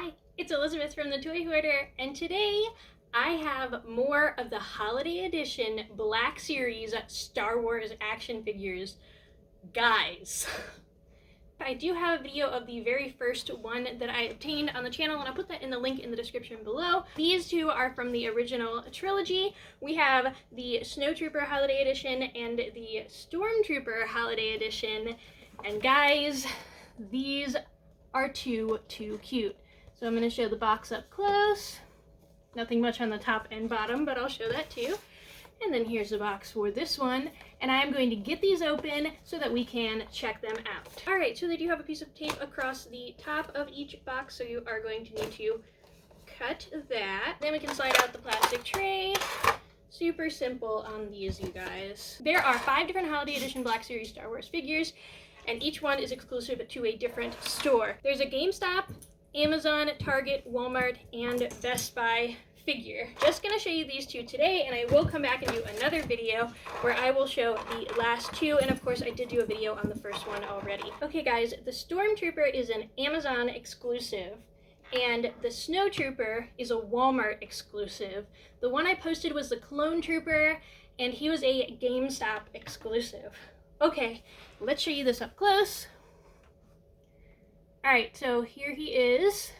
Hi, it's Elizabeth from the Toy Hoarder, and today I have more of the Holiday Edition Black Series Star Wars action figures. Guys, I do have a video of the very first one that I obtained on the channel, and I'll put that in the link in the description below. These two are from the original trilogy. We have the Snowtrooper Holiday Edition and the Stormtrooper Holiday Edition, and guys, these are too cute. So I'm going to show the box up close. Nothing much on the top and bottom, but I'll show that too. And then here's the box for this one. And I am going to get these open so that we can check them out. All right, so they do have a piece of tape across the top of each box, so you are going to need to cut that. Then we can slide out the plastic tray. Super simple on these, you guys. There are 5 different Holiday Edition Black Series Star Wars figures, and each one is exclusive to a different store. There's a GameStop, Amazon, Target, Walmart, and Best Buy figure. Just gonna show you these two today, and I will come back and do another video where I will show the last two, and of course I did do a video on the first one already. Okay guys, the Stormtrooper is an Amazon exclusive, and the Snowtrooper is a Walmart exclusive. The one I posted was the Clone Trooper, and he was a GameStop exclusive. Okay, let's show you this up close. Alright, so here he is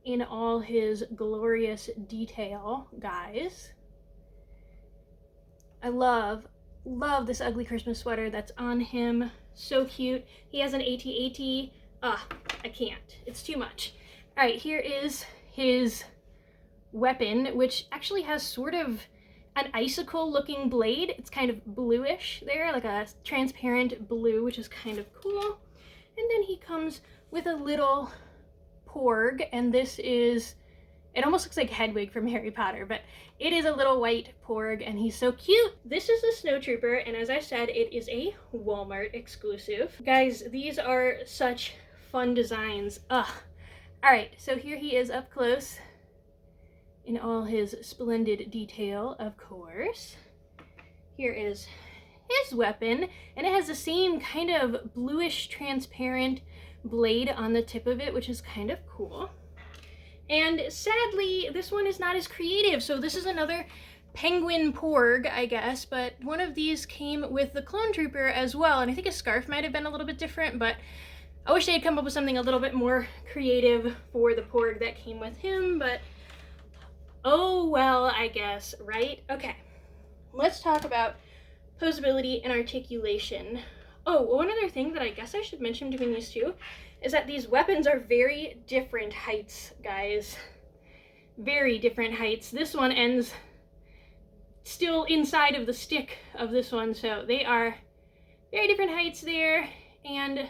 in all his glorious detail, guys. I love this ugly Christmas sweater that's on him. So cute. He has an AT-AT. I can't. It's too much. Alright, here is his weapon, which actually has sort of an icicle looking blade. It's kind of bluish there, like a transparent blue, which is kind of cool. And then he comes with a little Porg, and this is, it almost looks like Hedwig from Harry Potter, but it is a little white Porg, and he's so cute. This is the Snowtrooper, and as I said, it is a Walmart exclusive. Guys, these are such fun designs. Alright, so here he is up close in all his splendid detail, of course. Here is his weapon, and it has the same kind of bluish transparent blade on the tip of it, which is kind of cool. And sadly, this one is not as creative, so this is another penguin Porg, I guess, but one of these came with the Clone Trooper as well, and I think his scarf might have been a little bit different, but I wish they had come up with something a little bit more creative for the Porg that came with him, but oh well, I guess, right? Okay, let's talk about posability and articulation. Oh, one other thing that I guess I should mention between these two is that these weapons are very different heights, guys. Very different heights. This one ends still inside of the stick of this one, so they are very different heights there. And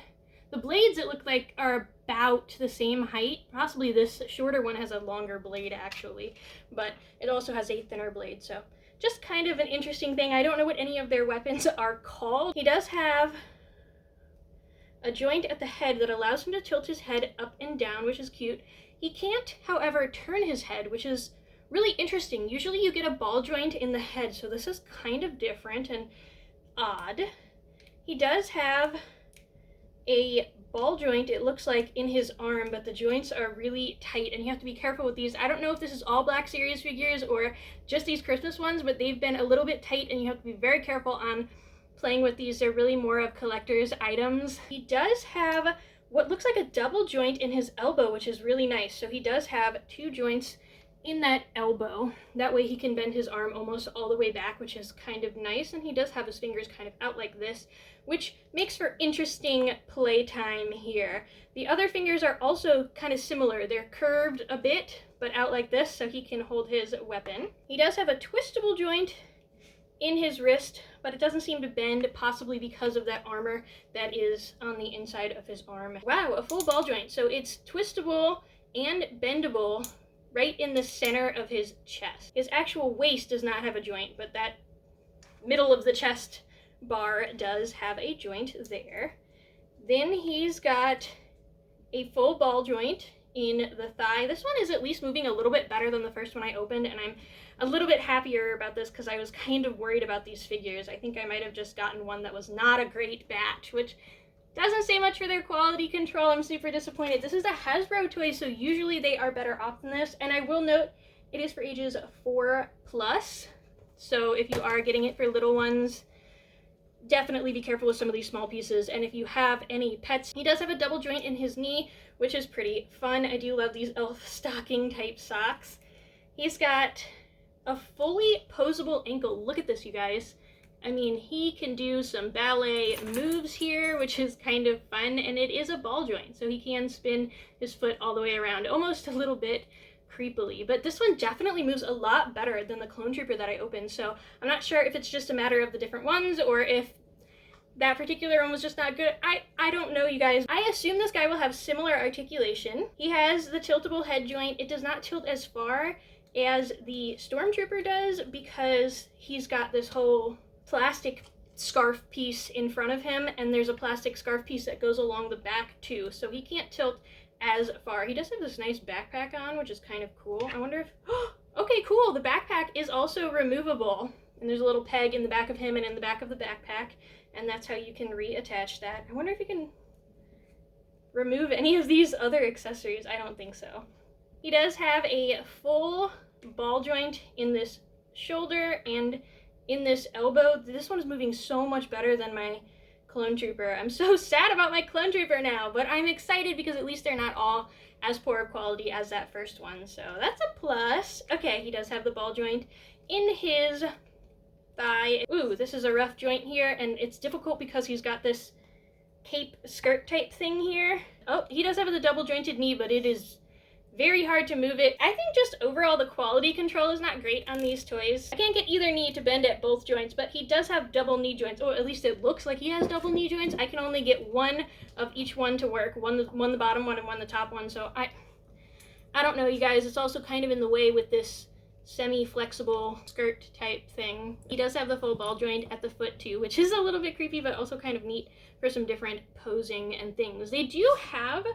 the blades, it looked like, are about the same height. Possibly this shorter one has a longer blade, actually, but it also has a thinner blade, so just kind of an interesting thing. I don't know what any of their weapons are called. He does have a joint at the head that allows him to tilt his head up and down, which is cute. He can't, however, turn his head, which is really interesting. Usually you get a ball joint in the head, so this is kind of different and odd. He does have a ball joint, it looks like, in his arm, but the joints are really tight, and you have to be careful with these. I don't know if this is all Black Series figures or just these Christmas ones, but they've been a little bit tight, and you have to be very careful on playing with these. They're really more of collector's items. He does have what looks like a double joint in his elbow, which is really nice. So he does have 2 joints in that elbow. That way he can bend his arm almost all the way back, which is kind of nice. And he does have his fingers kind of out like this, which makes for interesting playtime here. The other fingers are also kind of similar. They're curved a bit, but out like this, so he can hold his weapon. He does have a twistable joint in his wrist, but it doesn't seem to bend, possibly because of that armor that is on the inside of his arm. Wow, a full ball joint. So it's twistable and bendable right in the center of his chest. His actual waist does not have a joint, but that middle of the chest bar does have a joint there. Then he's got a full ball joint in the thigh. This one is at least moving a little bit better than the first one I opened, and I'm a little bit happier about this because I was kind of worried about these figures. I think I might have just gotten one that was not a great batch, which Doesn't say much for their quality control. I'm super disappointed. This is a Hasbro toy, so usually they are better off than this. And I will note, it is for ages 4+. So if you are getting it for little ones, definitely be careful with some of these small pieces. And if you have any pets, he does have a double joint in his knee, which is pretty fun. I do love these elf stocking type socks. He's got a fully posable ankle. Look at this, you guys. I mean, he can do some ballet moves here, which is kind of fun, and it is a ball joint, so he can spin his foot all the way around, almost a little bit creepily. But this one definitely moves a lot better than the Clone Trooper that I opened, so I'm not sure if it's just a matter of the different ones, or if that particular one was just not good. I don't know, you guys. I assume this guy will have similar articulation. He has the tiltable head joint. It does not tilt as far as the Stormtrooper does because he's got this whole plastic scarf piece in front of him, and there's a plastic scarf piece that goes along the back too, so he can't tilt as far. He does have this nice backpack on, which is kind of cool. I wonder if okay, cool, the backpack is also removable, and there's a little peg in the back of him and in the back of the backpack, and that's how you can reattach that. I wonder if you can remove any of these other accessories. I don't think so. He does have a full ball joint in this shoulder and in this elbow. This one is moving so much better than my Clone Trooper. I'm so sad about my Clone Trooper now, but I'm excited because at least they're not all as poor of quality as that first one, so that's a plus. Okay, he does have the ball joint in his thigh. Ooh, this is a rough joint here, and it's difficult because he's got this cape skirt type thing here. Oh, he does have the double jointed knee, but it is very hard to move it. I think just overall the quality control is not great on these toys. I can't get either knee to bend at both joints, but he does have double knee joints, or at least it looks like he has double knee joints. I can only get one of each one to work, one the bottom one and one the top one, so I don't know, you guys. It's also kind of in the way with this semi-flexible skirt type thing. He does have the full ball joint at the foot too, which is a little bit creepy, but also kind of neat for some different posing and things. They do have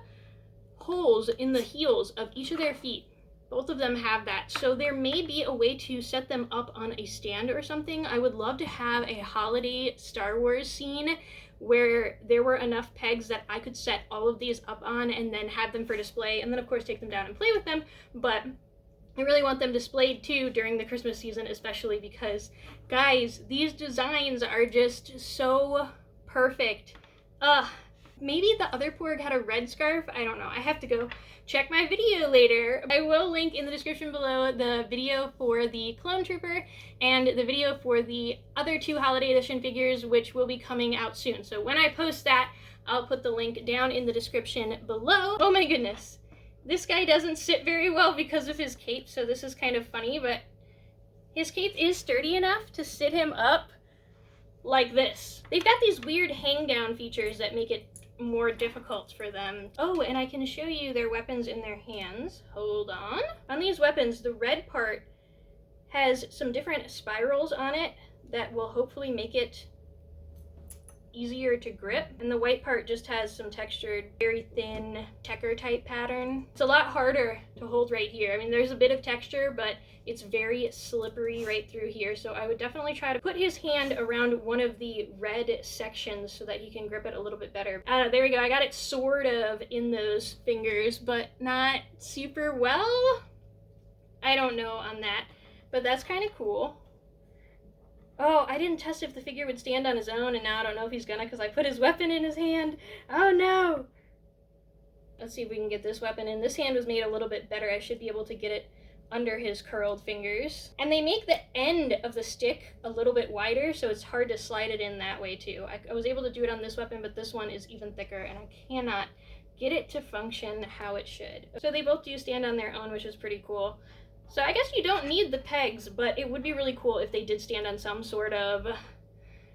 holes in the heels of each of their feet. Both of them have that, so there may be a way to set them up on a stand or something. I would love to have a holiday Star Wars scene where there were enough pegs that I could set all of these up on and then have them for display, and then of course take them down and play with them. But I really want them displayed too during the Christmas season, especially because, guys, these designs are just so perfect. Maybe the other Porg had a red scarf. I don't know. I have to go check my video later. I will link in the description below the video for the Clone Trooper and the video for the other 2 Holiday Edition figures, which will be coming out soon. So when I post that, I'll put the link down in the description below. Oh my goodness. This guy doesn't sit very well because of his cape, so this is kind of funny, but his cape is sturdy enough to sit him up like this. They've got these weird hang down features that make it more difficult for them. Oh, and I can show you their weapons in their hands. Hold on. On these weapons, the red part has some different spirals on it that will hopefully make it easier to grip, and the white part just has some textured, very thin checker type pattern. It's a lot harder to hold right here. I mean, there's a bit of texture, but it's very slippery right through here, so I would definitely try to put his hand around one of the red sections so that he can grip it a little bit better. There we go. I got it sort of in those fingers, but not super well. I don't know on that, but that's kind of cool. Oh, I didn't test if the figure would stand on his own, and now I don't know if he's gonna because I put his weapon in his hand. Oh no! Let's see if we can get this weapon in. This hand was made a little bit better. I should be able to get it under his curled fingers. And they make the end of the stick a little bit wider, so it's hard to slide it in that way too. I was able to do it on this weapon, but this one is even thicker, and I cannot get it to function how it should. So they both do stand on their own, which is pretty cool. So I guess you don't need the pegs, but it would be really cool if they did stand on some sort of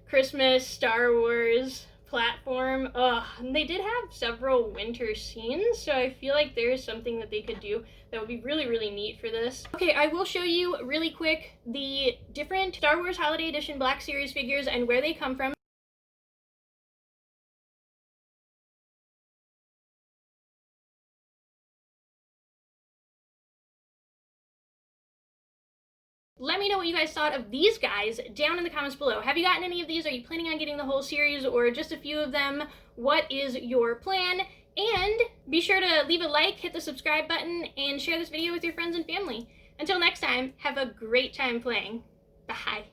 Christmas Star Wars platform. And they did have several winter scenes, so I feel like there is something that they could do that would be really, really neat for this. Okay, I will show you really quick the different Star Wars Holiday Edition Black Series figures and where they come from. let me know what you guys thought of these guys down in the comments below. Have you gotten any of these? Are you planning on getting the whole series or just a few of them? What is your plan? And be sure to leave a like, hit the subscribe button, and share this video with your friends and family. Until next time, have a great time playing. Bye.